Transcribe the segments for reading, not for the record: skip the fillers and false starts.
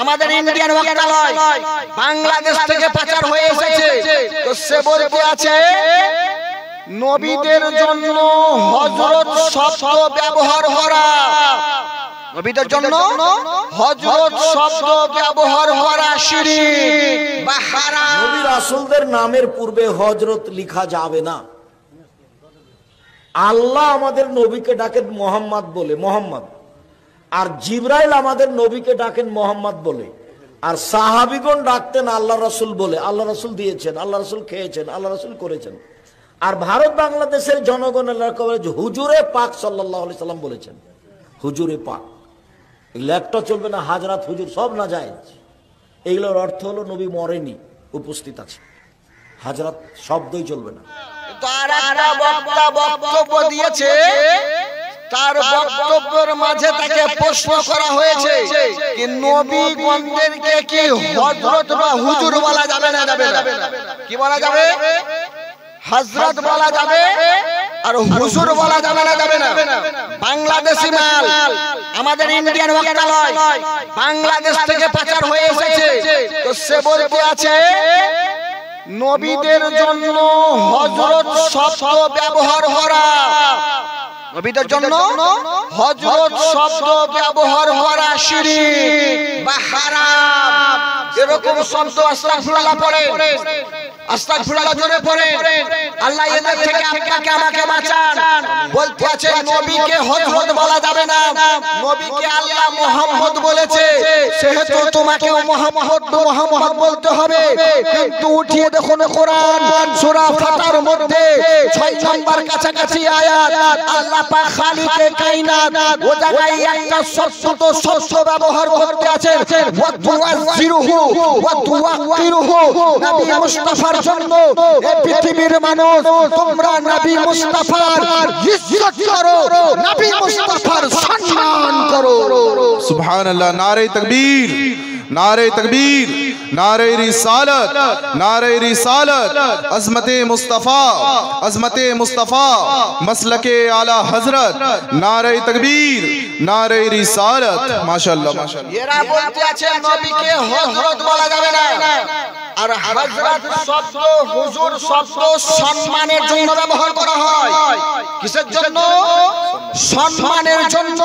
আমাদের ইন্ডিয়ান ওয়াক্তালয় বাংলাদেশ থেকে পাচার হয়ে এসেছে। তো সে বলতে আছে নবীদের জন্য হযরত শব্দ ব্যবহার করা, নবীদের জন্য হযরত শব্দ ব্যবহার করা শিরক বা হারাম। নবী রাসূলদের নামের পূর্বে হযরত লেখা যাবে না। আল্লাহ আমাদের নবীকে ডাকেন মোহাম্মদ বলে, মোহাম্মদ, আর জিবরাইল আমাদের নবীকে ডাকেন মোহাম্মদ বলে, আর সাহাবীগণ ডাকতেন আল্লাহ রাসূল বলে। আল্লাহ রাসূল দিয়েছেন, আল্লাহ রাসূল খেয়েছেন, আল্লাহ রাসূল করেছেন। আর ভারত বাংলাদেশের জনগণের হুজুরে পাক সাল্লাল্লাহু আলাইহি সাল্লাম বলেছেন, হুজুরে পাক। এগুলো একটা চলবে না, হাজরাত হুজুর সব না যায়। এগুলোর অর্থ হলো নবী মরেনি, উপস্থিত আছে। হাজরাত শব্দই চলবে না। তার একটা বক্তা বক্তব্য দিয়েছে, তার বক্তব্যের মাঝে তাকে প্রশ্ন করা হয়েছে কি নবীগণদেরকে কি হযরত বা হুজুর বলা যাবে না যাবে না? কি বলা যাবে? হযরত বলা যাবে আর হুজুর বলা যাবে না যাবে না? বাংলাদেশি মাল, আমাদের ইন্ডিয়ান ওয়াক্তালয় বাংলাদেশ থেকে পাচার হয়ে এসেছে। তো সে বলতে আছে নবীদের জন্য হযরত শব্দ ব্যবহার করা, নবীদের জন্য হযরত শব্দ ব্যবহার করা শিরক বা হারাম। এরকম শব্দ আস্তাগফিরুল্লাহ পড়ে, আস্তাগফিরুল্লাহ জোরে পড়ে। আল্লাহ এদের থেকে আপনাকে আমাকে বাঁচান। বলতে আছে নবীকে হযরত বলা যাবে না, নবীকে আল্লাহ মুহাম্মদ বলেছে, সেহেতু তোমাকেও মুহাম্মদ বলতে হবে। কিন্তু উঠিয়ে দেখুন কোরআন সূরা ফাতার মধ্যে 6 নম্বর কাছাকাছি আয়াত, আল্লাহ পাক খালিকে কায়নাত ও জায়গায় একটা শব্দ ব্যবহার করতে আছেন, ওয়া তুআযিরুহু ওয়া তুওয়াক্কিরুহু। নবী মুস্তাফার জন্য এই পৃথিবীর মানুষ তোমরা নবী মুস্তাফার ইজ্জত করো, নবী মুস্তাফার সম্মান করো। সুবহানাল্লাহ। নারে তাকবীর, नारे तकबीर, नारे रिसालत, नारे रिसालत, अज़मते मुस्तफ़ा, अज़मते मुस्तफ़ा, मसलके आला हज़रत, नारे तकबीर, नारे रिसालत। माशाअल्लाह माशाअल्लाह। এরা বলতে আছে নবীকে হযরত বলা যাবে না, আর হযরত শব্দ হুজুর শব্দ সম্মানের জন্য ব্যবহার করা হয়। কিসের জন্য? সম্মানের জন্য।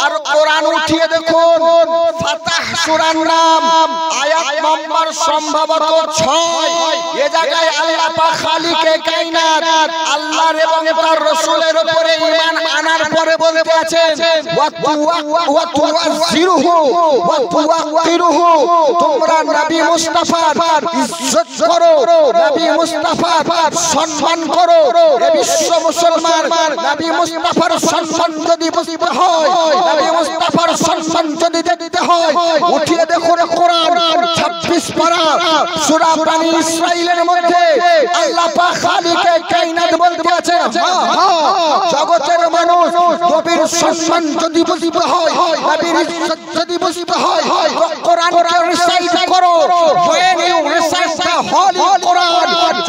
আর কোরআন উঠিয়ে দেখুন ফাতাহ সূরার নাম আয়াত নম্বর সম্ভবত 6, এই জায়গায় আল্লাহ পাক খালিকে কায়নাত আল্লাহর এবং তার রাসূলের উপরে ঈমান আনার পরে বলতে আছেন ওয়া তুআযিরুহু ওয়া তুওয়াক্কিরুহু। তোমরা নবী মুস্তাফার ইজ্জত করো, নবী মুস্তাফার সম্মান করো। এই বিশ্ব মুসলমান নবী মুস্তাফার সম্মান যদি বুঝতে হয়, নবী মুস্তাফার সম্মান যদি দিতে হয়, উঠিয়ে দেখুন কোরআন 26 পারা সূরা বনী ইসরাঈলের মধ্যে আল্লাহ পাক খালিকে কায়নাত বলতে আছে, জগতের মানুষ নবীর সম্মান যদি বুঝতে হয়, নবীর ইজ্জত যদি বুঝতে হয়, কোরআনকে রিসাইট করো। when you recite the holy Quran,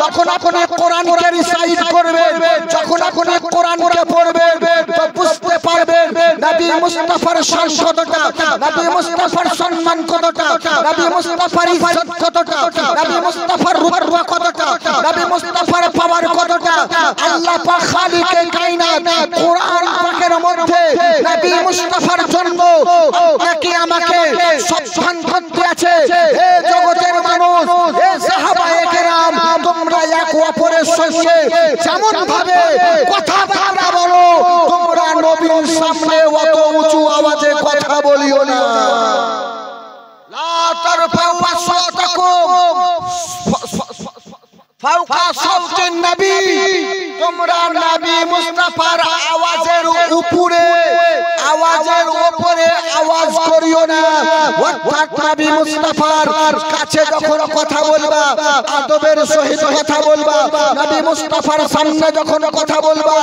যখন আপনি কোরআনকে রিসাইট করবেন, যখন আপনি কোরআনকে পড়বেন, তো বুঝতে পারবেন নবী মুস্তাফার শান কতটা, নবী মুস্তাফার সম্মান কতটা, নবী মুস্তাফার ইজ্জত কতটা, নবী মুস্তাফার রুতবা কতটা, নবী মুস্তাফার পাওয়ার কতটা। আল্লাহ পাক খালিকে কায়নাত কোরআন পাকের মধ্যে নবী মুস্তাফার জন্য আপনাকে আমাকে সম্মান করতে আছে। হে জগতের মানুষ, হে সাহাবায়ে কেরাম, তোমরা এক অপরের সঙ্গে যেমন ভাবে কথাবার্তা বলো, তোমরা নবীর সামনে অত উঁচু আওয়াজে কথা বলিও না। লা তারফাউ আসওয়াতাকুম ফাওকা সাওতিন নবী, তোমরা নবী মুস্তাফার আওয়াজের উপরে আওয়াজ করিও না। অর্থাৎ নবী মুস্তাফার কাছে যখন কথা বলবা, আদবের সহিত কথা বলবা, নবী মুস্তাফার সামনে যখন কথা বলবা,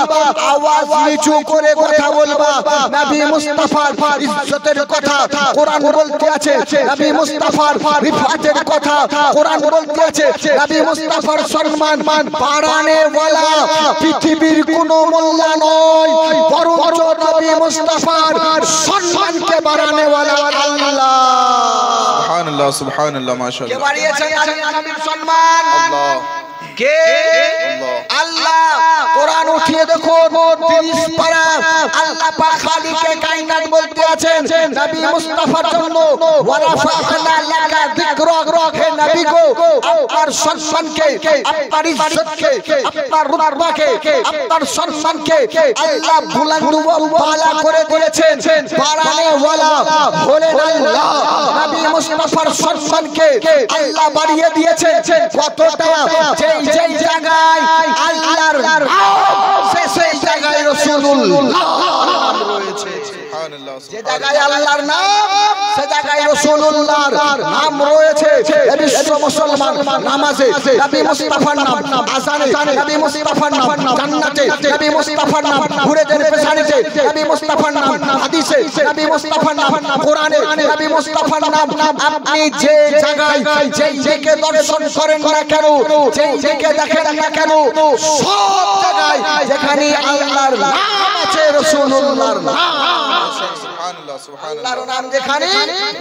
আওয়াজ নিচু করে কথা বলবা। নবী মুস্তাফার ইজ্জতের কথা কোরআন বলতে আছে, নবী মুস্তাফার রিফাতের কথা কোরআন বলতে আছে, নবী মুস্তাফার সম্মান বাড়ানে ওয়ালা পৃথিবীর কোনো মোল্লা নয়, বরঞ্চ নবী মুস্তাফার সম্মানকে বাড়ানে ওয়ালা আল্লাহ। সুবহানাল্লাহ কে মাশাআল্লাহ। বাড়িয়েছেন নবীর সম্মান? আল্লাহ কে? আল্লাহ। কোরআন উঠিয়ে দেখুন 30 পারা আল্লাহ পাক খালিকে কায়নাত বলতে আছেন নবী মুস্তাফার জন্য ওয়ারাফা'না লাকা যিকরাক, হে নবী গো আপনার সম্মানকে, আপনার ইজ্জতকে, আপনার রুতবাকে, আপনার সম্মানকে আল্লাহ বুলন্দ ওয়া আলা করে দিয়েছেন। বাড়ানে ওয়ালা হলেন আল্লাহ। নবী মুস্তাফার সম্মানকে আল্লাহ বাড়িয়ে দিয়েছেন কতটা, যেই জায়গায় আল্লাহর নাম সেই জায়গায় রাসূলুল্লাহ নাম রয়েছে। যে জায়গায় আল্লাহর নাম সে জায়গায় রাসূলুল্লাহর নাম রয়েছে। এই বিশ্ব মুসলমান নামাজে নবী মুস্তাফার নাম, আযানে নবী মুস্তাফার নাম, জান্নাতে নবী মুস্তাফার নাম, মুরিদের পেছানিতে নবী মুস্তাফার নাম, হাদিসে নবী মুস্তাফার নাম, কোরআনে নবী মুস্তাফার নাম। আপনি যে জায়গায় যেই দিকে দর্শন করেন না কেন, যেই দিকে দেখেন না কেন, সব জায়গায় যেখানে আল্লাহর নাম আছে, রাসূলুল্লাহর নাম আছে। আল্লাহর নাম যেখানে,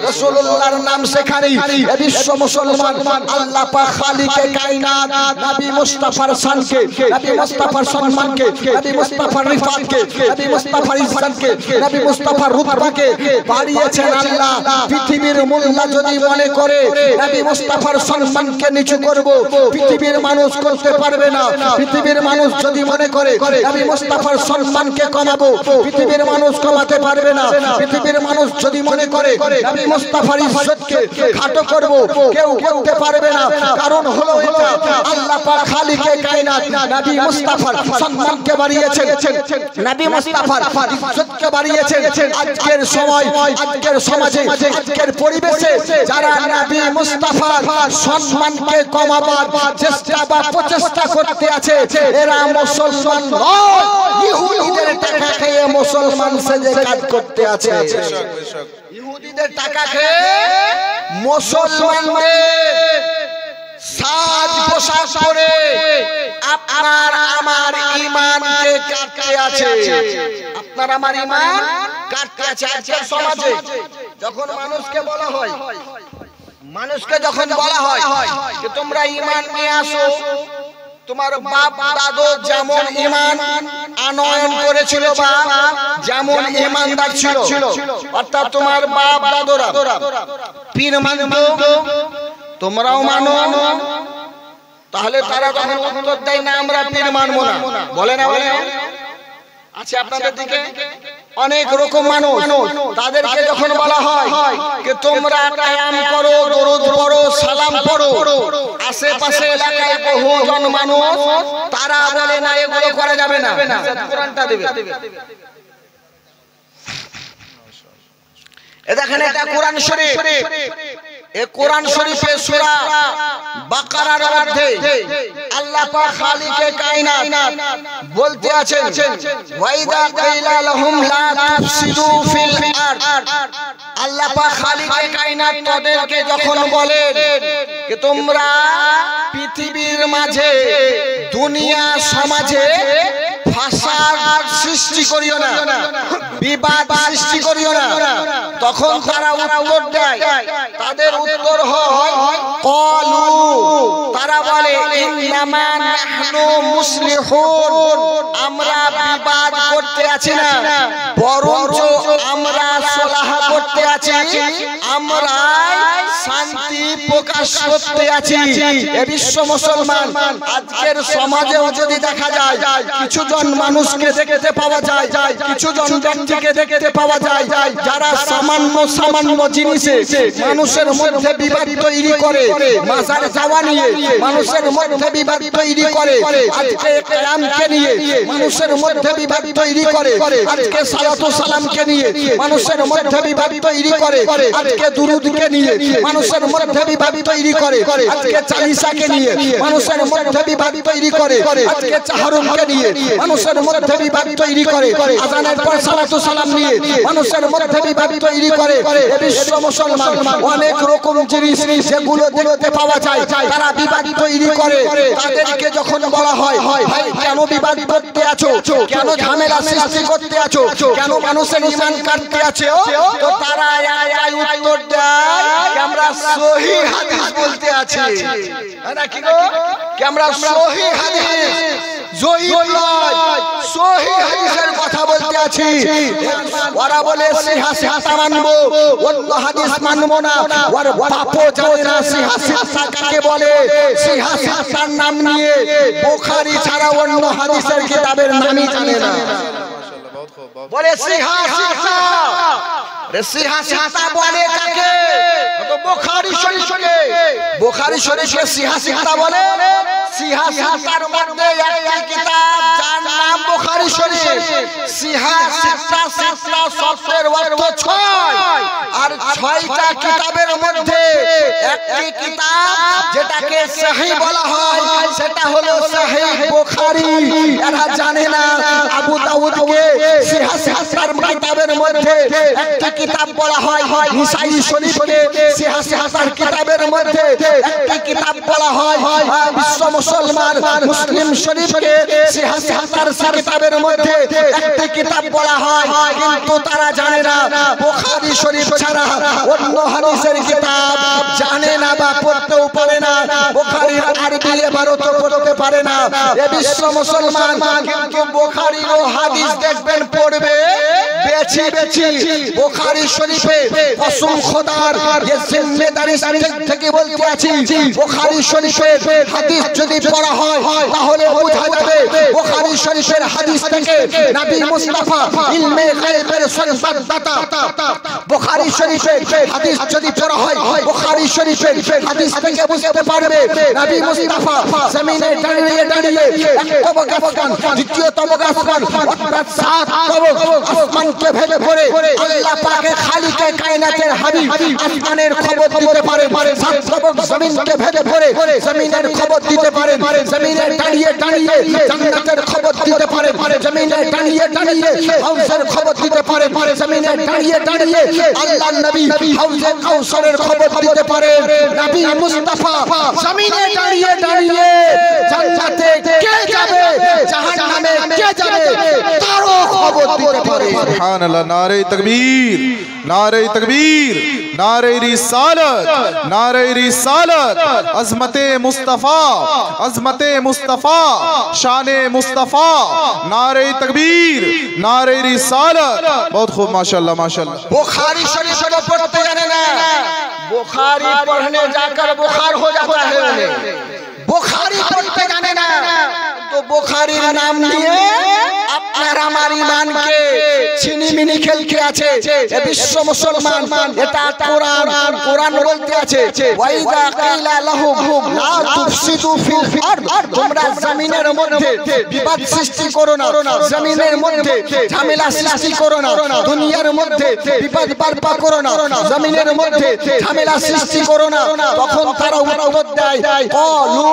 রাসূলুল্লাহর নাম সেখানেই। এই বিশ্ব মুসলমান আল্লাহ পাক খালিকে কায়নাত নবী মুস্তাফার শানকে, নবী মুস্তাফার সম্মানকে, নবী মুস্তাফার রিফাতকে, নবী মুস্তাফার ইজ্জতকে, নবী মুস্তাফার রুতবাকে বাড়িয়েছেন আল্লাহ। পৃথিবীর মোল্লা যদি মনে করে নবী মুস্তাফার সম্মানকে নিচু করব, পৃথিবীর মানুষ করতে পারবে না। পৃথিবীর মানুষ যদি মনে করে নবী মুস্তাফার সম্মানকে কমাবো, পৃথিবীর মানুষ কমাতে পারবে না। পৃথিবীর মানুষ যদি মনে করে নবী মুস্তাফার ইজ্জতকে খাটো করব, কেউ করতে পারবে না। কারণ হলো এটা, আল্লাহ পাক খালিকে কায়নাত নবী মুস্তাফার সম্মানকে বাড়িয়েছেন, নবী মুস্তাফার ইজ্জতকে বাড়িয়েছেন। আজকের সময়, আজকের সমাজে, আজকের পরিবেশে যারা নবী মুস্তাফার সম্মানকে কমাবার চেষ্টা বা প্রচেষ্টা করতে আছে, এরা মুসলমান নয়, ইহুদিদের টাকা খেয়ে মুসলমান সেজে কাজ করতে আছে। ইহুদিদের টাকা খেয়ে মুসলমানদের সাজ পোশাক পরে আপনার আমার ঈমানকে কাটতে আছে, আপনার আমার ঈমান কাটতে আছে। আজকের সমাজে যখন মানুষকে বলা হয়, মানুষকে যখন বলা হয় যে তোমরা ঈমান নিয়ে আসো, তোমার বাপ দাদু যেমন ঈমান আনয়ন করেছিল বা যেমন ঈমানদার ছিল, অর্থাৎ তোমার বাপ দাদুরা পীর মানতো, তোমরাও মানো, তাহলে তারা যখন উত্তর দেয় না আমরা পীর মানবো না, বলে না? বলে আছে আপনাদের দিকে অনেক রকম মানুষ, তাদেরকে যখন বলা হয় যে তোমরা কিয়াম করো, দরুদ পড়ো, সালাম পড়ো, আশেপাশে এলাকায় বহুজন মানুষ তারা বলে না এগুলো করা যাবে না, কোরআনটা দেবে। এ দেখেন এটা কোরআন শরীফ, এই কোরআন শরীফে সূরা বাকারার মধ্যে আল্লাহ পাক খালিকে কায়নাত বলতে আছেন ওয়াইদা কাইলা লাহুম লা তুফসিদু ফিল আরদ। আল্লাহ পাক খালিকে কায়নাত তাদেরকে যখন বলেন যে তোমরা পৃথিবীর মাঝে, দুনিয়া সমাজে ফাসাদ সৃষ্টি করিও না, বিবাদ সৃষ্টি করিও না, তখন তারা উত্তর দেয়, তাদের উত্তর হয় ক্বালু, তারা বলে ইন্নামা নাহনু মুসলিহুন, আমরা বিবাদ করতে আছি না, বরঞ্চ আমরা সলাহ করতে আছি, আমরা শান্তি প্রকাশ করতে আছি। এ বিশ্ব মুসলমান আজকের সমাজেও যদি দেখা যায় কিছু জন মানুষকে দেখতে পাওয়া যায়, কিছু জন ব্যক্তিকে দেখতে পাওয়া যায় যারা সামান্য জিনিসে মানুষের মধ্যে বিবাদ তৈরি করে, মাজার যাওয়া নিয়ে মানুষের মধ্যে বিবাদ তৈরি করে, আজকে কিয়ামকে নিয়ে মানুষের মধ্যে বিবাদ তৈরি করে, আজকে সালাতু সালামকে নিয়ে মানুষের মধ্যে বিবাদ তৈরি করে, আজকে দুরূদকে নিয়ে মানুষের মধ্যে বিবাদ তৈরি করে, আজকে চালিসাকে নিয়ে মানুষের মধ্যে বিবাদ তৈরি করে, আজকে তাহারুমকে নিয়ে মানুষের মধ্যে বিবাদ তৈরি করে, আযানের পর সালাতু সালাম নিয়ে মানুষের মধ্যে বিবাদ তৈরি করে। এ বিশ্ব মুসলমান অনেক রকম জিনিস যেগুলো দেখতে পাওয়া যায় তারা বিবাদ তৈরি করে। তাদেরকে যখন বলা হয় ভাই কেন বিবাদ করতে আছো, কেন ঝামেলা সৃষ্টি করতে আছো, কেন মানুষের ঈমান কাটতে আছো, তো তারা একটাই উত্তর দেয় আমরা সহি হাদিস বলতে আছি না কি গো কি আমরা সহি হাদিস জয়ীফ নয় সহি হাদিসের কথা বলতে আছি ওরা বলে সিহা সিহা মানবো অন্য হাদিস মানবো না ওর বাপও জানে না সিহা সিহা কাকে বলে সিহা সিহার নাম নিয়ে বুখারী ছাড়া অন্য হাদিসের কিতাবের নামই জানে না বলে সিহা সিহা রে সিহা সিহা বলে কাকে তো বুখারী শরীফকে বুখারী শরীফে সিহা সিহা বলে সিহা সিহার মধ্যে একটা কিতাব যার নাম বুখারী শরীফ সিহা সিহা সিহা শব্দের অর্থ 6 আর 6টা কিতাবের মধ্যে একটি কিতাব যেটাকে সহিহ বলা হয় সেটা হলো সহিহ বুখারী এরা জানে না আবু দাউদকে সিহা সিহার কিতাবের মধ্যে একটা কিতাব বলা হয় নিসাই শরীফকে সিহা সিহার কিতাবের মধ্যে একটা কিতাব বলা হয় বিশ্ব মুসলমান মুসলিম শরীফকে সিহা সিহার কিতাবের মধ্যে একটা কিতাব বলা হয় কিন্তু তারা জানে না বুখারী শরীফ ছাড়া অন্য হাদিসের কিতাব জানে না বা পড়তেও পারে না বুখারীর আরবি ইবারত পড়তে পারে না এ বিশ্ব মুসলমান কিন্তু বুখারীর হাদিস দেখবেন পড়বে বেছি বেছি বুখারী শরীফে কসম খোদার এই জিম্মেদারি থেকে বলতে আছি বুখারী শরীফের হাদিস যদি পড়া হয় তাহলে বোঝা যাবে বুখারী শরীফের হাদিস থেকে নবী মুস্তাফা ইলমে গায়বের সংবাদদাতা বুখারী শরীফের হাদিস যদি পড়া হয় বুখারী শরীফের হাদিস থেকে বুঝতে পারবে নবী মুস্তাফা জমিনে দাঁড়িয়ে দাঁড়িয়ে এক তবক আসমান দ্বিতীয় তবক আসমান অর্থাৎ 7 তবক আসমানকে ভেঙে পড়ে আল্লাহ পাকের খালিকে কায়নাতের হাবিব আসমানের খবর দিতে পারে 7 তবক জমিনকে ভেঙে পড়ে জমিনের খবর দিতে পারে জমিনে দাঁড়িয়ে দাঁড়িয়ে জান্নাতের খবর দিতে পারে জমিনে দাঁড়িয়ে দাঁড়িয়ে হাউজের খবর দিতে পারে জমিনে দাঁড়িয়ে দাঁড়িয়ে আল্লাহর নবী হাউজে কাউসারের খবর দিতে পারে নবী মুস্তাফা জমিনে দাঁড়িয়ে দাঁড়িয়ে জান্নাতে কে যাবে জাহান্নামে কে যাবে তারও খবর দিতে পারে সুবহানাল্লাহ নারে তাকবীর নারে তাকবীর नारे रिसालत अज़मते मुस्तफ़ा शाने मुस्तफ़ा नारे तकबीर नारे रिसालत बहुत खूब माशाल्लाह माशाल्लाह बुखारी शरीफ को पढ़ते जाने ना बुखारी पढ़ने जाकर बुखार हो जाता है उन्हें बुखारी पढ़ते जाने ना तो बुखारी नाम लिए আপনার আমার ঈমানকে ছিনিমিনি খেলকে আছে এ বিশ্ব মুসলমান এটা কোরআন বলতে আছে ওয়াইদা কিলা লাহুম লা তুফসিদু ফিল আরদ তোমরা জমিনের মধ্যে বিবাদ সৃষ্টি করো না জমিনের মধ্যে ঝামেলা সৃষ্টি করো না দুনিয়ার মধ্যে বিবাদ বারপা করো না জমিনের মধ্যে ঝামেলা সৃষ্টি করো না তখন তারা উত্তর দেয় ক্বালু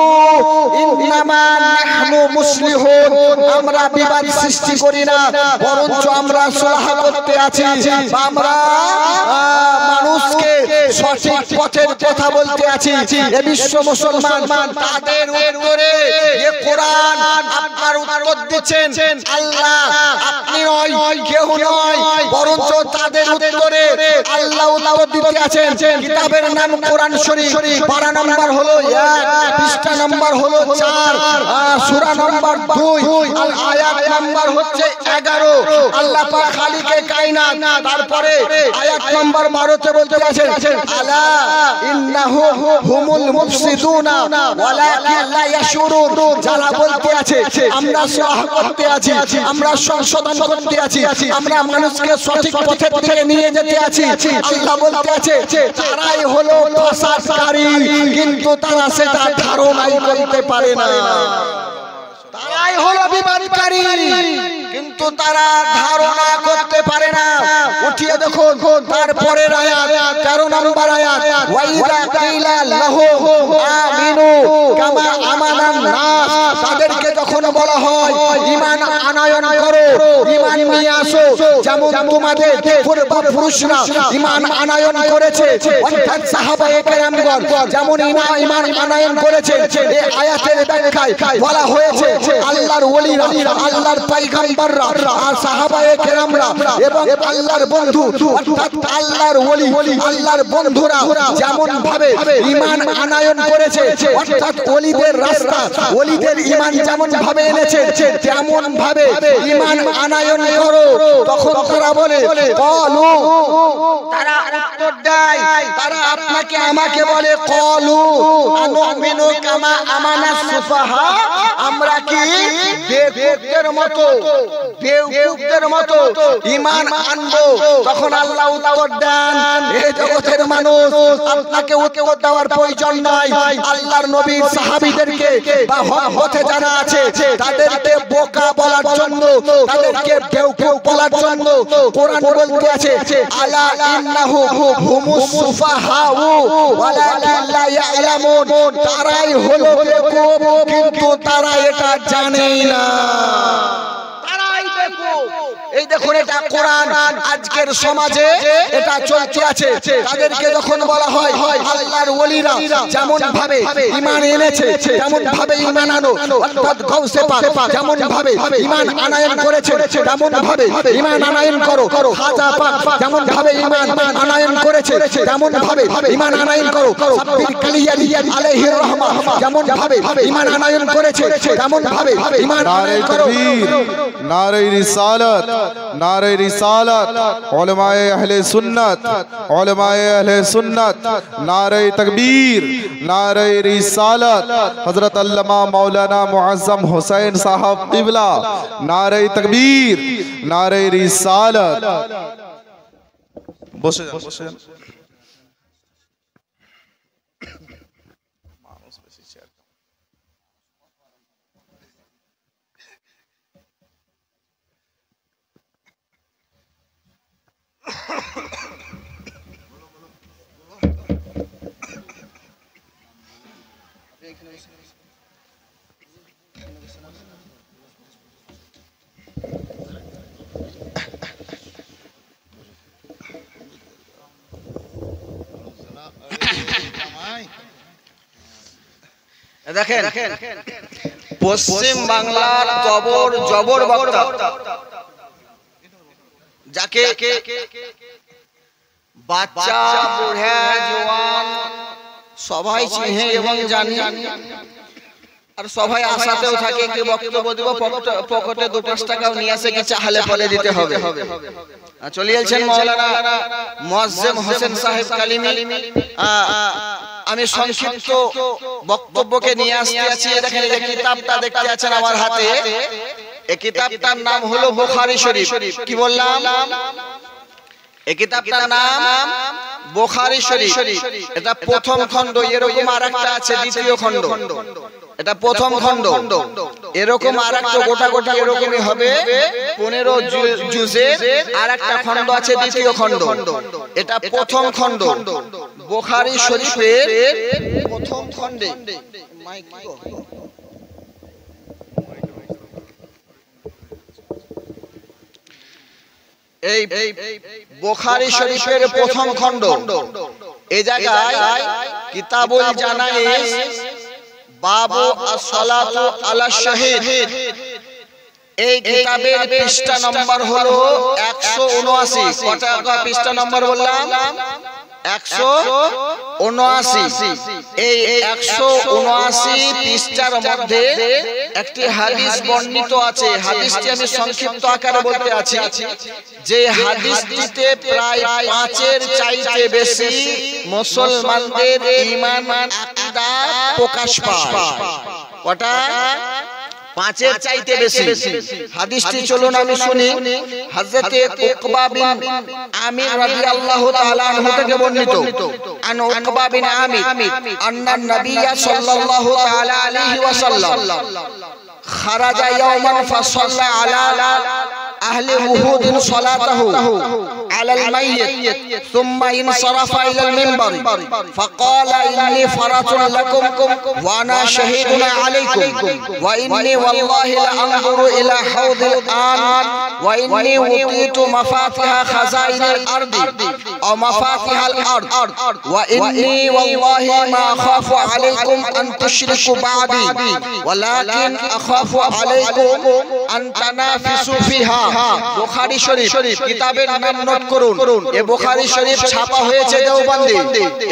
ইন্নামা নাহনু মুসলিহুন আমরা বিবাদ সৃষ্টি করি না বরঞ্চ আমরা সুলহ করতে আছি আমরা মানুষকে সঠিক পথের কথা বলতে আছি এ বিশ্ব মুসলমান তাদের উত্তরে এই কোরআন আপনার উত্তর দিচ্ছেন আল্লাহ আপনি নয় কেউ নয় বরঞ্চ তাদের উত্তরে আল্লাহ উত্তর দিতে আছেন কিতাবের নাম কোরআন শরীফ পারা নাম্বার হলো 1 পৃষ্ঠা নাম্বার হলো 4 সূরা নাম্বার 2 আর আয়াত নাম্বার হচ্ছে 11 আল্লাহ পাক খালিকে কায়নাত তারপরে আয়াত নাম্বার 12 তে বলতে আছেন আলা ইন্নাহু হুমুল মুফসিদুনা ওয়ালাকিন লা ইয়াশুরুন যারা বলতে আছে আমরা সলাহ করতে আছি আমরা সংশোধন করতে আছি আমরা মানুষকে সঠিক পথে থেকে নিয়ে যেতে আছি আল্লাহ বলতে আছে তারাই হলো ফাসাদকারী কিন্তু তারা সেটা ধারণাই করতে পারে না তারাই হলো বিবাদকারী কিন্তু তারা ধারণা করতে পারে না উঠিয়ে দেখুন তারপরের আয়াত 13 নম্বর আয়াত ওয়াইদা কিলা লাহু আমিনু কামা আমানান নাস তাদেরকে যখন বলা হয় ঈমান আনয়ন করো, ঈমান নিয়ে আসো, যেমন তোমাদের পূর্বপুরুষরা ঈমান আনয়ন করেছে, অর্থাৎ সাহাবায়ে কেরামগণ যেমন ঈমান আনয়ন করেছে। এই আয়াতের ব্যাখ্যায় বলা হয়েছে আল্লাহর ওলিরা, আল্লাহর পয়গম্বররা আর সাহাবায়ে কেরামরা এবং আল্লাহর বন্ধু অর্থাৎ আল্লাহর ওলি, আল্লাহর বন্ধুরা যেমন ভাবে ঈমান আনয়ন করেছে, অর্থাৎ ওলিদের রাস্তা, ওলিদের ঈমান যেমন ভাবে এনেছে তেমন ভাবে ঈমান আনয়ন করো। তখন তারা বলে কলু, তারা উত্তর দেয়, তারা আপনাকে আমাকে বলে কলু আনুমিনু কামা আমানাস সুফাহা, আমরা কি বেকুবদের মতো, বেকুবদের মতো ঈমান আনবো? তখন আল্লাহ উত্তর দেন, হে জগতের মানুষ, আপনাকে উত্তর দেওয়ার প্রয়োজন নাই। আল্লাহর নবীর সাহাবীদেরকে বা হক পথে যারা আছে তাদেরকে বোকা বলার জন্য, তাদেরকে বেকুব বলার জন্য কোরআন বলতে আছে আলা ইন্নাহু হুমুস সুফাহাউ ওয়ালাকিন লা ইয়ালামুন, তারাই হলো বেকুব কিন্তু তারা এটা জানেই না। এই দেখুন, এটা কোরআন, আজকের সমাজে এটা চলতে আছে। তাদেরকে যখন বলা হয় আল্লাহর ওলিরা যেমন ভাবে ঈমান এনেছে তেমন ভাবে ঈমান আনো, অর্থাৎ গাউসে পাক যেমন ভাবে ঈমান আনয়ন করেছে তেমন ভাবে ঈমান আনয়ন করো, খাজা পাক যেমন ভাবে ঈমান আনয়ন করেছে তেমন ভাবে ঈমান আনয়ন করো, সাব্বির কালিয়ালি আলাইহির রাহমা যেমন ভাবে ঈমান আনয়ন করেছে তেমন ভাবে ঈমান আনয়ন করো। নারে রিসালাত, नारे रिसालत, उलमाए अहले सुन्नत, उलमाए अहले सुन्नत, नारे तकबीर, नारे रिसालत, हजरत अल्लामा मौलाना मुअज्जम हुसैन साहब क़िबला, नारे तकबीर, नारे रिसालत। बसे দেখেন, পশ্চিম বাংলার জবর বক্তা যাকে বাচ্চা বুড়া জওয়ান সবাই চিনে এবং জানে, আর সবাই আশাতেও থাকে কি বক্তব্য দিব, পকেটে 2-5 টাকাও নিয়ে আসে কি চাহলে পরে দিতে হবে। চলিয়েছেন মাওলানা মুআজ্জম হোসেন সাহেব কালিমি। আমি সংক্ষিপ্ত বক্তব্যকে নিয়ে আসতে আছি। দেখেন এই কিতাবটা দেখতে আছেন আমার হাতে, এই কিতাবটার নাম হলো বুখারী শরীফ। কি বললাম? এই কিতাবটার নাম বুখারী শরীফ। এটা প্রথম খণ্ড, এরকম আরেকটা আছে দ্বিতীয় খণ্ড। এটা প্রথম খণ্ড, এরকম আরেকটা গোটা গোটা এরকমই হবে 15 জুজের আরেকটা খণ্ড আছে দ্বিতীয় খণ্ড। এটা প্রথম খণ্ড, বুখারী শরীফের প্রথম খণ্ডে। এই বুখারী শরীফের প্রথম খণ্ড, এই জায়গায় কিতাবুল জানাইজ বাবু as-সালাতু আলা শাহীদ, এই কিতাবের পৃষ্ঠা নম্বর হলো 179। কটা পৃষ্ঠা নম্বর বললাম? 179। এই 179 পৃষ্ঠার মধ্যে একটি হাদিস বর্ণিত আছে। হাদিসটি আমি সংক্ষিপ্ত আকারে বলতে আছি, যে হাদিসটিতে প্রায় 5-এর চাইতে বেশি মুসলমানদের ঈমান আকীদা প্রকাশ পায়। কটা? 5-এর চাইতে বেশি। হাদিসটি চলুন আমি শুনি। হযরতে উকবা বিন আমির রাদিয়াল্লাহু তাআলা আনহু থেকে বর্ণিত, আন উকবা বিন আমির আন্না নবী সাল্লাল্লাহু তাআলা আলাইহি ওয়াসাল্লাম খারাজা ইয়াওমান ফাসাল্লা আলা أهل وهود صلاته على الميت ثم انصرف إلى المنبر فقال إني فرط لكم وأنا شهيد عليكم وإني والله لأنظر إلى حوض الآن وإني أوتيت مفاتيح خزائن الأرض أو مفاتيح الأرض وإني والله ما أخاف عليكم أن تشركوا بعدي ولكن أخاف عليكم أن تنافسوا فيها বুখারী শরীফ কিতাবের নাম নোট করুন এই বুখারী শরীফ ছাপা হয়েছে দেওবন্দে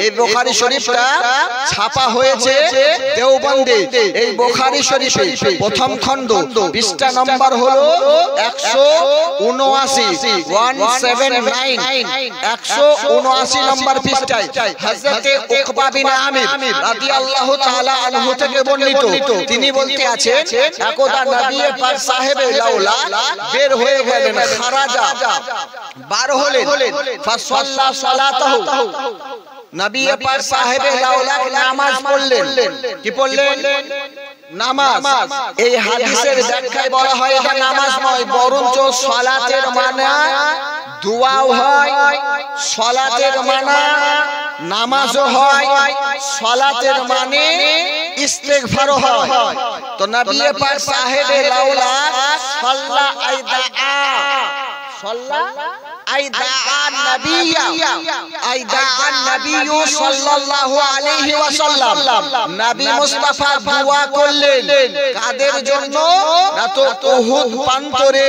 এই বুখারী শরীফটা ছাপা হয়েছে দেওবন্দে এই বুখারী শরীফে প্রথম খণ্ড পৃষ্ঠা নম্বর হলো 179 179 নম্বর পৃষ্ঠায় হযরতে উকবা বিন আমির রাদিয়াল্লাহু তাআলা আনহু থেকে বর্ণিত তিনি বলতে আছে একদা নবী পাক সাহেবে লাউলা বের হয়ে গেলেন খারাজা বার হলেন ফাসাল্লা সালাতাহু নবী পাক সাহেবে লাউলা নামাজ পড়লেন কি পড়লেন নামাজ এই হাদিসের ব্যাখ্যায় বলা হয় এটা নামাজ নয় বরঞ্চ সালাতের মানে দোয়াও হয় সালাতের মানে নামাজও হয় সালাতের মানে ইস্তেগফারও হয় তো নবী পাক সাহেবে লাউলা সাল্লা আইদা নবী সাল্লাল্লাহু আলাইহি ওয়াসাল্লাম নবী মুস্তাফা দোয়া করলেন কাদের জন্য না তো উহুদ প্রান্তরে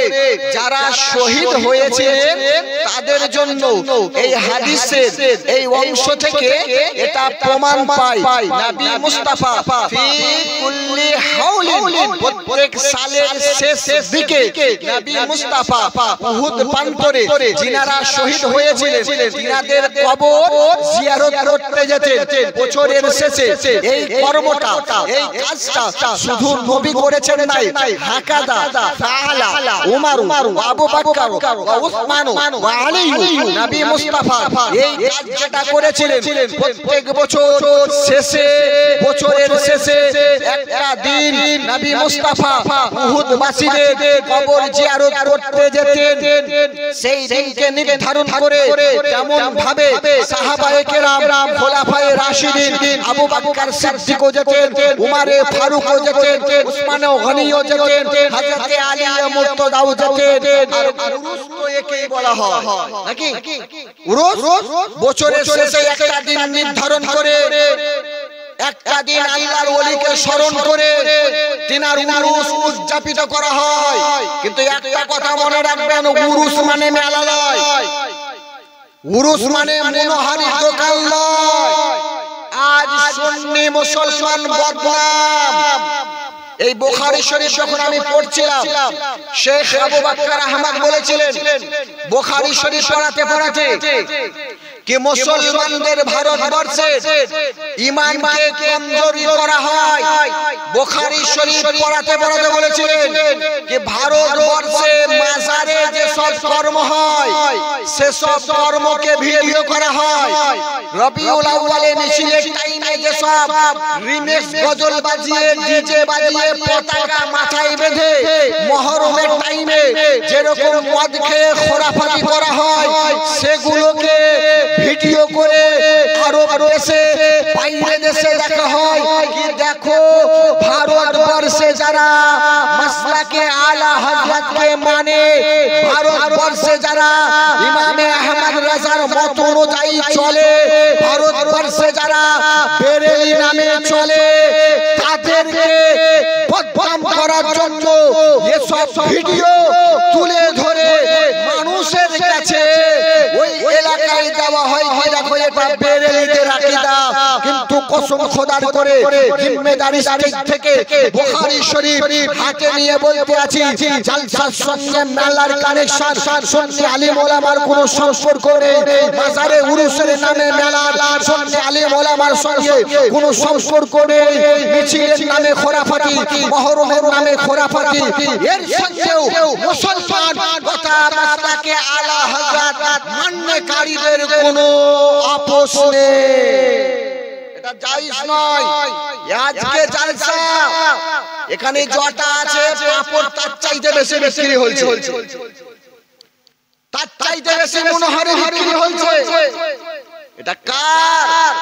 যারা শহীদ হয়েছিলেন তাদের জন্য এই হাদিসের এই অংশ থেকে এটা প্রমাণ পায় নবী মুস্তাফা ফি কুল্লি হাওলিন প্রত্যেক সালের শেষ দিকে নবী মুস্তাফা উহুদ প্রান্তরে যিনারা শহীদ হয়েছিলেন তিনাদের কবর জিয়ারত করতে যেতেন বছরের শেষে এই কর্মটা এই কাজটা শুধু নবী করেছেন নাই হাকাদা ফাআলা উমর আবু বকর ওয়া উসমান ওয়া আলী নবী মুস্তাফা এই কাজটা করেছিলেন প্রত্যেক বছর শেষে বছরের শেষে একটা দিন নবী মুস্তাফা উহুদ বাসীদের কবর জিয়ারত করতে যেতেন সেই দিনকে নির্ধারণ করে কেমন ভাবে সাহাবায়ে কেরাম খোলাফায়ে রাশিদিন আবু বকর সিদ্দিকও যেতেন উমরে ফারুকও যেতেন উসমানে গনিও যেতেন হযরতে আলী মুর্তজাও যেতেন আর উরুস তো একেই বলা হয় নাকি উরুস বছরের শেষে একটা দিন নির্ধারণ করে একটা দিন আল্লাহর ওলিকে স্মরণ করে তিনার উরুস উদযাপিত করা হয় কিন্তু একটা কথা মনে রাখবেন উরুস মানে মেলা নয় উরুস মানে মনোহারী দোকান নয় আজ সুন্নি মুসলমান বদনাম এই বুখারী শরীফ যখন আমি পড়ছিলাম শেখ আবু বকর আহমদ বলেছিলেন বুখারী শরীফ পড়াতে कि मुसलमानদের ভারতবর্ষে ঈমানকে কমজোরি করা হয় বুখারী শরীফ পড়াতে বলেছিলেন कि ভারতবর্ষে মাজারে যে সব কর্ম হয় সে সব কর্মকে ভিডিও করা হয় রবিউল আউয়ালে মিছিলের টাইমে যে সব রিমিক্স গজল বাজিয়ে ডিজে বাজিয়ে পতাকা মাথায় বেঁধে মুহররমের টাইমে যেরকম মদ খেয়ে খোরাফাতি করা হয় সেগুলোকে ভিডিও করে আরব দেশে বাইরে দেশে দেখা হয় কি দেখো ভারতবর্ষে যারা মাসলাকে আলা হযরতকে মানে ভারতবর্ষে যারা ইমামে আহমদ রাজার মত অনুযায়ী চলে ভারতবর্ষে যারা বেরেলি নামে চলে তাদেরকে বদনাম করার জন্য এসব ভিডিও তুলে ধরে মানুষের কাছে ওই এলাকায় দেওয়া হয় কি দেখো এটা বেরেলিদের আকীদা কিন্তু কসম খোদার করে জিম্মেদারি থেকে বুখারী শরীফ হাতে নিয়ে বলতে আছি জালসার সঙ্গে মেলার কানেকশন সুন্নি আলিম ওলামার কোনো সম্পর্ক নেই মাজারে উরুসের নামে মেলার সুন্নি আলিম ওলামার সঙ্গে কোনো সম্পর্ক নেই মিছিলের নামে খোরাফাতি মুহররমের নামে খোরাফাতি এর সঙ্গেও মুসলমান কথা মাসলাকে আলা হযরত মান্যকারীদের কোনো আপোষ নেই এটা জায়েজ নয়। আজকে জালসা এখানে জটা আছে পাপড় তার চাইতে বেশি বিক্রি হচ্ছে, তার চাইতে বেশি মনোহরে বিক্রি হচ্ছে। এটা কার?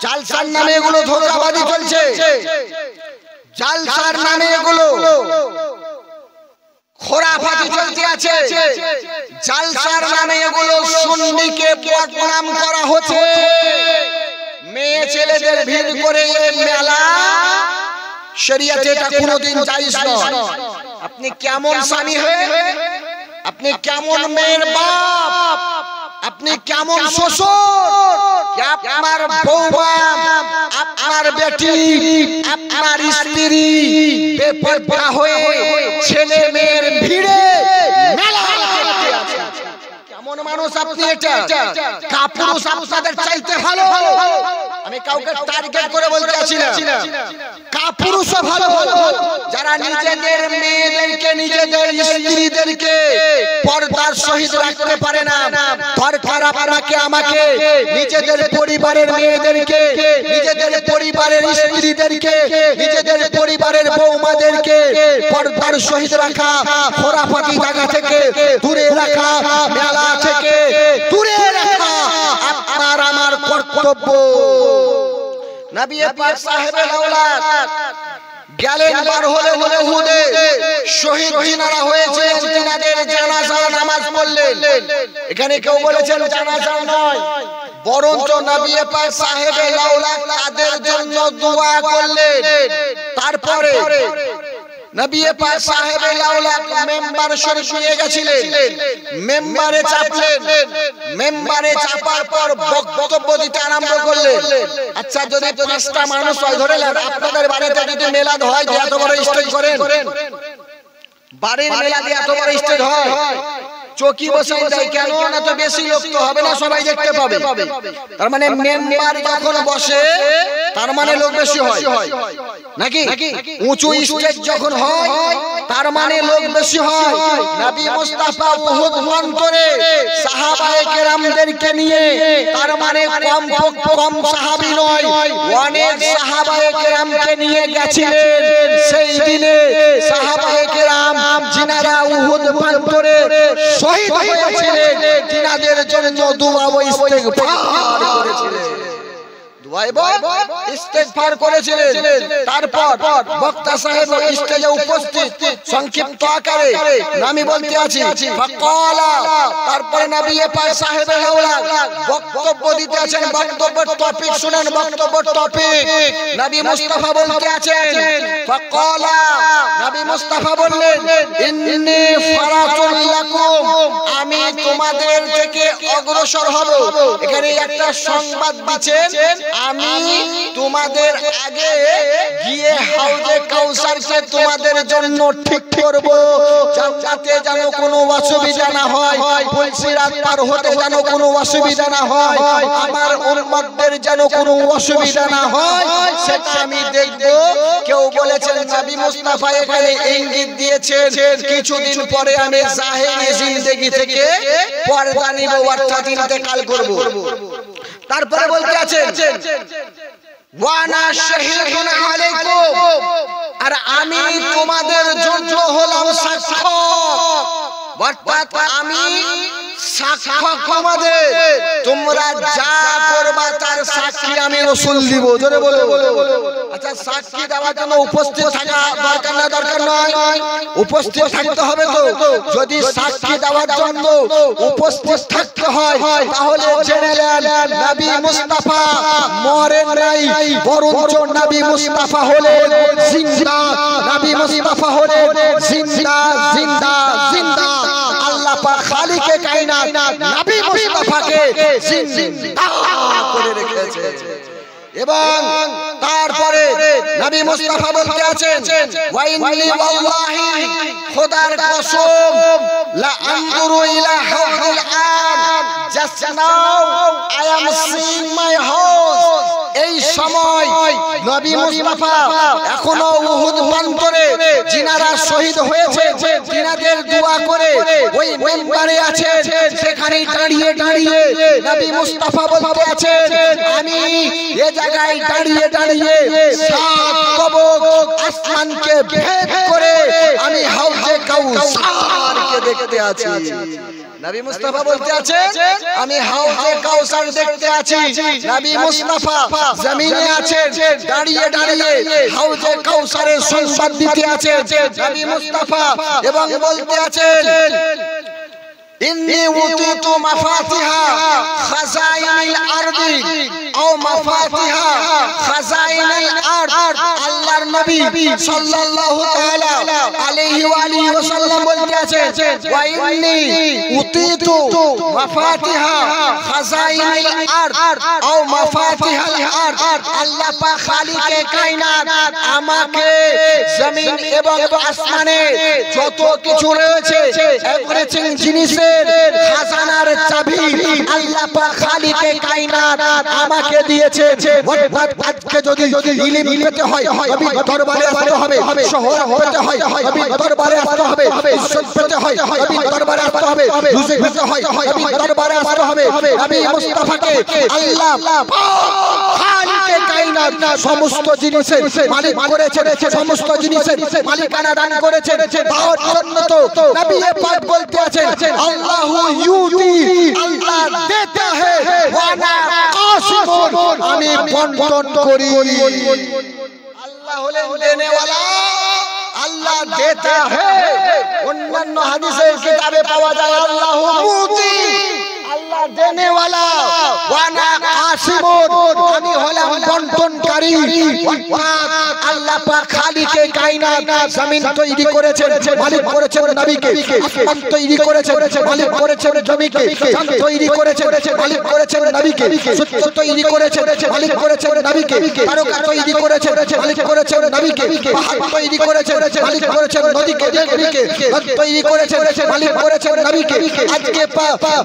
জালসার নামে এগুলো ধোঁকাবাজি চলছে, জালসার নামে এগুলো খোরাফাতি চলতে আছে, জালসার নামে এগুলো সুন্নিকে বদনাম করা হচ্ছে। মেয়ে ছেলেদের ভিড় করে এই মেলা শরীয়তে এটা কোনোদিন জায়েজ নয়। আপনি কেমন স্বামী হয়ে, আপনি কেমন মেয়ের বাপ, আপনি কেমন শ্বশুর, আপনার বৌমা, আপনার বেটি, আপনার স্ত্রী বেপরোয়া হয়ে ছেলে মেয়ের ভিড়ে মেলা দেখতে আছে। কেমন মানুষ আপনি? এটা কাপুরুষ আপনাদের চাইতে ভালো। আমি কাউকে টার্গেট করে বলতে আছি না, কাপুরুষও ভালো যারা নিজেদের মেয়েদেরকে নিজেদের স্ত্রীদেরকে পর্দার সহিত রাখতে পারে না। দরকার আপনাকে আমাকে নিজেদের পরিবারের মেয়েদেরকে, নিজেদের পরিবারের স্ত্রীদেরকে, নিজেদের পরিবারের বৌমাদেরকে পর্দার সহিত রাখা, খোরাফাতি জায়গা থেকে দূরে রাখা, মেলা থেকে দূরে রাখা আপনার আমার কর্তব্য। নবী পাক সাহেবের আওলাদ গেলেন বার হলে উহুদে, শহীদ যিনারা হয়েছেন তিনাদের জানাজার নামাজ পড়লেন। এখানে কেউ বলেছেন জানাজা নয়, বরঞ্চ নবী পাক সাহেবের আওলাদ তাদের জন্য দোয়া করলেন। তারপরে নবী পাক সাহেবের আওলাদ মেম্বার শরীফ নিয়ে গেছিলেন, মেম্বারে চাপলেন, মেম্বারে চাপার পর বক্তব্য দিতে আরম্ভ করলেন। আচ্ছা, যদি 5টা মানুষ হয় ধরে নেন, আপনাদের বাড়িতে যদি মেলাদ হয় যে এত বড় স্টেজ করেন, বাড়ির মেলাদে এত বড় স্টেজ হয়, চকি বসাই যায় কেন? না তো বেশি লোক তো হবে না, সবাই দেখতে পাবে। তার মানে মেম্বার যখন বসে তার মানে লোক বেশি হয় নাকি? উঁচু স্টেজ যখন হয় তার মানে লোক বেশি হয়। নবী মুস্তাফা উহুদ প্রান্তরে সাহাবায়ে কেরামদেরকে নিয়ে, তার মানে কম সাহাবী নয়, অনেক সাহাবায়ে কেরামকে নিয়ে গেছিলেন। সেই দিনে সাহাবায়ে কেরাম যিনারা উহুদ প্রান্তরে শহীদ হয়েছিলেন, তিনাদের জন্য দুআ ও ইস্তেগফার করেছিলেন, ইস্তেগফার করেছিলেন। তারপর বক্তা সাহেব স্টেজে উপস্থিত, সংক্ষিপ্ত আকারে আমি বলতে আছি, ফাকালা, তারপরে নবী পাক সাহেবের আওলাদ বক্তব্য দিতে আছেন। বক্তব্যের টপিক শুনেন, বক্তব্যের টপিক নবী মুস্তাফা বলতে আছেন। ফাকালা, নবী মুস্তাফা বললেন, ইন্নী ফারাতুল লাকুম, আমি তোমাদের থেকে অগ্রসর হব। এখানে একটা সংবাদ দিচ্ছেন, আমি তোমাদের আগে গিয়ে হাউজে কাউসারকে তোমাদের জন্য ঠিক করব, যাতে যেন কোনো অসুবিধা না হয়, পুলসিরাত পার হতে যেন কোনো অসুবিধা না হয়, আমার উম্মতদের যেন কোনো অসুবিধা না হয়, সেটা আমি দেখব। কেউ বলেছেন নবী মুস্তাফা এখানে ইঙ্গিত দিয়েছেন কিছুদিন পরে আমি জাহেরি জিন্দেগি থেকে পর্দা নিব, অর্থাৎ ইন্তেকাল করব। তারপরে বলতে আছেন, ওয়ানা শাহীদুন আলাইকুম, আর আমি তোমাদের জন্য হলাম সাক্ষ্য, অর্থাৎ আমি সাক্ষ্য তোমাদের, তোমরা যা করবা তার সাক্ষী আমি রাসূল দিব। জোরে বলো। আচ্ছা, সাক্ষী দেওয়ার জন্য উপস্থিত থাকা দরকার না? দরকার নয়, উপস্থিত থাকতে হবে। তো যদি সাক্ষী দেওয়ার জন্য উপস্থিত থাকতে হয়, তাহলে জেনে নেন নবী মুস্তাফা মরেন নাই, বরঞ্চ নবী মুস্তাফা হলেন জিন্দা, নবী মুস্তাফা হলেন জিন্দা জিন্দা জিন্দা। আল্লাহ পাক খালিকে কায়নাত নবী মুস্তাফাকে জিন্দা করে রেখেছে। এবং তারপরে নবী মুস্তাফা বলতে আছেন, ওয়া ইন্নী ওয়াল্লাহি, খোদার কসম, লা আনজুরু ইলা হাউল আন, just now I am seeing my house, এই সময় নবী মুস্তাফা এখনো উহুদ প্রান্তরে যিনারা শহীদ হয়েছে যিনাদের দোয়া করে ওই মিম্বরে আছে, সেখানে দাঁড়িয়ে দাঁড়িয়ে নবী মুস্তাফা বলতে আছেন, আমি এই জায়গায় দাঁড়িয়ে দাঁড়িয়ে সাত তবক আসমানকে ভেদ করে আমি হাউজে কাউসারকে দেখতে আছি। নবী মুস্তাফা বলতে আছেন, আমি হাউজে কাউসার দেখতে আছি। নবী মুস্তাফা জমিনে আছেন, দাঁড়িয়ে দাঁড়িয়ে হাউজে কাউসারের সংবাদ দিতে আছেন নবী মুস্তাফা, এবং বলতে আছেন, ইন্নী উতিতু মাফাতিহা খাজাইনিল আরদি আও মাফাতিহা খাজাইনিল আরদ। আল্লাহর নবী সাল্লাল্লাহু তাআলা আলাইহি ওয়া আলিহি ওয়াসাল্লাম বলতে আছেন, ওয়া ইন্নী উতিতু মাফাতিহা খাজাইনিল আরদ আও মাফাতিহাল আরদ। আল্লাহ পাক খালিকে কায়নাত আমাকে জমিন এবং আসমানে যত কিছু রয়েছে এভরিথিং জিনিসের খাজানার চাবি আল্লাহ পাক খালিকে কায়নাত আমাকে দিয়েছে। অর্থাৎ আজকে যদি ইলম পেতে হয় নবী দরবারে আসতে হবে, শহর পেতে হয় নবী দরবারে আসতে হবে, ইজ্জত পেতে হয় নবী দরবারে আসতে হবে, রুজি পেতে হয় নবী দরবারে আসতে হবে। নবী মুস্তাফাকে আল্লাহ খালিকে কায়নাত সমস্ত জিনিসের মালিক করেছেন, সমস্ত জিনিসের মালিকানা দান করেছেন। তার জন্য তো নবী পাক বলতে আছেন, আল্লাহু ইউতি, আল্লাহ দেতা হে ওয়া না কাসিমুন, আমি বন্টন করি। আল্লাহ হলেন দেনে ওয়ালা, আল্লাহ দেতা হে। অন্যান্য হাদিসের কিতাবে পাওয়া যায় আল্লাহু মুতি, আল্লাহ দেনে ওয়ালা, ওয়া না কাসিমুন, আমি হলাম বন্টনকারী। অর্থাৎ আল্লাহ পাক খালিকে কায়নাত জমিন তৈরি করেছেন, মালিক করেছেন নবীকে, আসমান তৈরি করেছেন, মালিক করেছেন জমিকে, চাঁদ তৈরি করেছেন, মালিক করেছেন নবীকে, সূর্য তৈরি করেছেন, মালিক করেছেন নবীকে, তারকা তৈরি করেছেন, মালিক করেছেন নবীকে, পাহাড় তৈরি করেছেন, মালিক করেছেন নদীকে, নদ তৈরি করেছেন, মালিক করেছেন নবীকে। আজকে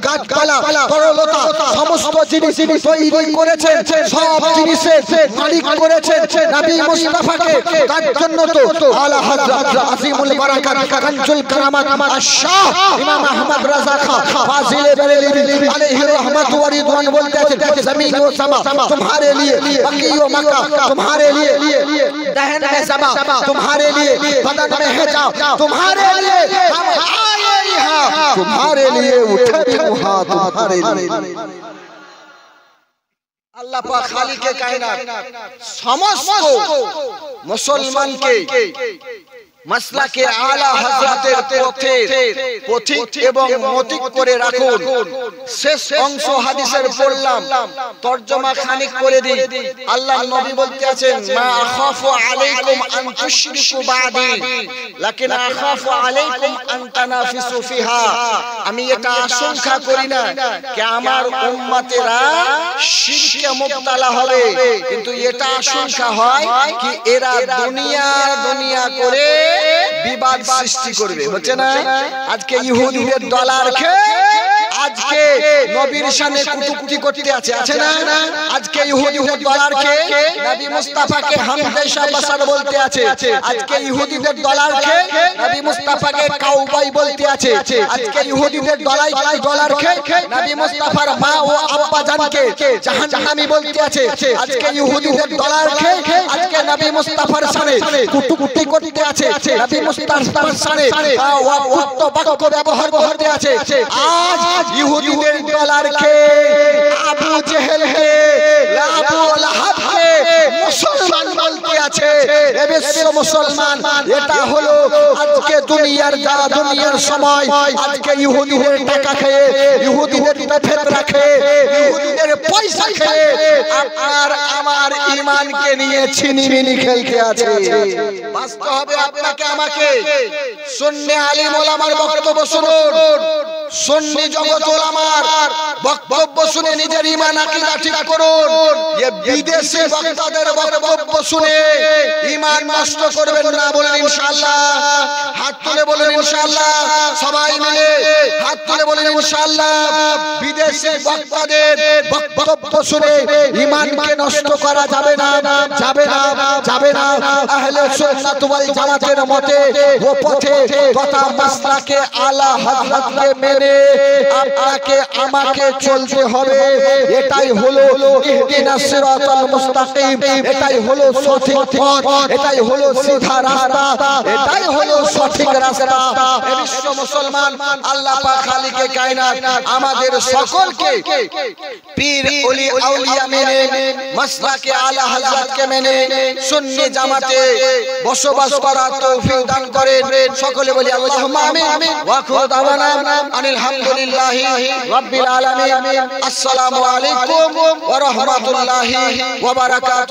গাছপালা তরলতা সমস্ত জিনিস তৈরি করেছেন, সব জিনিসের মালিক করেছেন নবী মুস্তাফাকে। তার জন্য তো আলা হযরত আজিমুল বারাকাত কানজুল কারামাত আশ-শাহ ইমাম আহমদ রাজা খান ফাজিলে বেরেলভী আলাইহি रहमत व रिदवान बोलते हैं, जमीन व समा तुम्हारे लिए, बकी व मक्का तुम्हारे लिए, दहन में समा तुम्हारे लिए, बदन में है जाओ तुम्हारे लिए, हम आए यहाँ तुम्हारे लिए, उठे भी वहाँ तुम्हारे लिए। আল্লাহ পাক খালিকে কায়নাত সমস্ত মুসলমানকে মাসলাকে আলা হযরতের পথিক এবং মতিক করে রাখুন। শেষ অংশ হাদিসের পড়লাম, তরজমা খানিক করে দিই। আল্লাহর নবী বলতে আছেন, মা আখাফু আলাইকুম আন তুশরিকু বাদি লাকিন আখাফু আলাইকুম আন তানাফিসু ফিহা। আমি এটা আশঙ্কা করি না যে আমার উম্মতেরা শিরকে মুবতালা হবে, কিন্তু এটা আশঙ্কা হয় কি এরা দুনিয়া করে বিবাদ সৃষ্টি করবে। হচ্ছে না, আজকে ইহুদিদের ডলার খেয়ে আজকে নবীর শানে কুটুকুটি করতে আছে না। আজকে ইহুদিদের ডলার খেয়ে নবী মুস্তাফাকে হামদেশা বাশার বলতে আছে। আজকে ইহুদিদের ডলার খেয়ে নবী মুস্তাফাকে কাউবয় বলতে আছে। আজকে ইহুদিদের ডলার খেয়ে নবী মুস্তাফার মা ও আব্বা জানকে জাহান্নামী বলতে আছে। আজকে ইহুদিদের ডলার খেয়ে আজকে নবী মুস্তাফার শানে কুটুকুটি করতে আছে, নবী মুস্তাফার শানে অকথ্য বাক্য ব্যবহার করতে আছে। আজ ইহুদিদের ডলার খেয়ে আবু জেহেলকে, আবু লাহাবকে মুসলমান বলতে আছে। এ বিশ্ব মুসলমান, এটা হলো আজকে দুনিয়ার সময়। আজকে ইহুদিদের টাকা খেয়ে, ইহুদিদের ফেতরা খেয়ে, ইহুদিদের পয়সা খেয়ে আপনার আমার ঈমানকে নিয়ে ছিনিমিনি খেলতে আছে। বাঁচতে হবে আপনাকে আমাকে। সুন্নি আলিম ওলামার বক্তব্য শুনুন, সুন্নি জগত ওলামার বক্তব্য শুনে নিজের ঈমান আকীদা ঠিক করুন। এই বিদেশি বক্তাদের বক্তব্য শুনে ঈমান নষ্ট করবেন না, বলেন ইনশাআল্লাহ। হাত তুলে বলেন ইনশাআল্লাহ, সবাই মিলে হাত তুলে বলেন ইনশাআল্লাহ। বিদেশি বক্তাদের বক্তব্য শুনে ঈমানকে নষ্ট করা যাবে না, যাবে না, যাবে না। আহলে সুন্নাত ওয়াল জামাতের মতে ও পথে তথা মাসলাকে আলা হযরতকে মেনে আপনাকে আমাকে চলতে হবে। এটাই হলো ইহদিনাস সিরাতাল মুস্তাকিম, এটাই হলো সঠিক পথ, এটাই হলো সিধা রাস্তা, এটাই হলো সঠিক রাস্তা। এ বিশ্ব মুসলমান, আল্লাহ পাক খালিকে কায়নাত আমাদের সকলকে পীর ওলি আউলিয়া মেনে মাসলাকে আলা হযরতকে মেনে সুন্নি জামাতে বসবাস করার তৌফিক দান করেন। সকলে বলি আল্লাহুম্মা আমিন। ওয়া আখিরু দাওয়ানা আনিল হামদুলিল্লাহি রাব্বিল আলামিন। আসসালামু আলাইকুম ওয়া রাহমাতুল্লাহি ওয়া বারাকাতুহু।